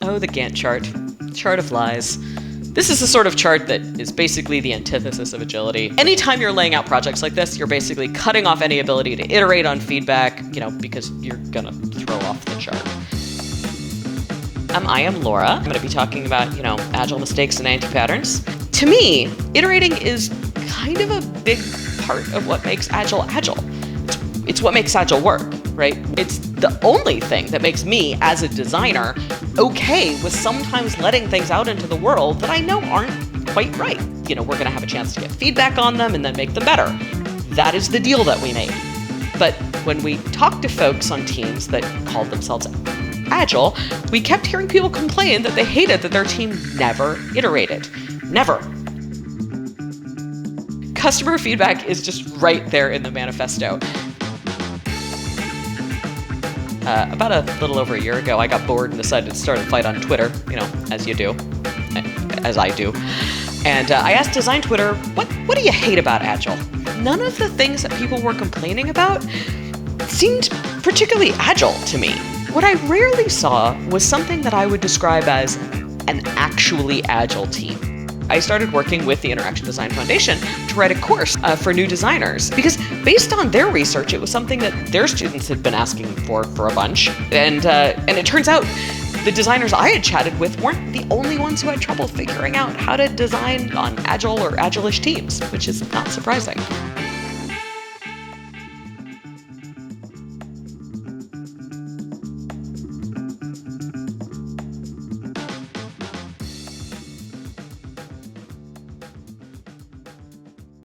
Oh, the Gantt chart. Chart of lies. This is the sort of chart that is basically the antithesis of agility. Anytime you're laying out projects like this, you're basically cutting off any ability to iterate on feedback, because you're gonna throw off the chart. I am Laura. I'm gonna be talking about, Agile mistakes and anti-patterns. To me, iterating is kind of a big part of what makes Agile Agile. It's what makes Agile work, right? It's the only thing that makes me, as a designer, okay with sometimes letting things out into the world that I know aren't quite right. We're gonna have a chance to get feedback on them and then make them better. That is the deal that we made. But when we talked to folks on teams that called themselves Agile, we kept hearing people complain that they hated that their team never iterated. Never. Customer feedback is just right there in the manifesto. About a little over a year ago, I got bored and decided to start a fight on Twitter, as you do, as I do. And I asked Design Twitter, what do you hate about Agile? None of the things that people were complaining about seemed particularly Agile to me. What I rarely saw was something that I would describe as an actually Agile team. I started working with the Interaction Design Foundation to write a course for new designers, because based on their research, it was something that their students had been asking for a bunch. And it turns out the designers I had chatted with weren't the only ones who had trouble figuring out how to design on Agile or Agile-ish teams, which is not surprising.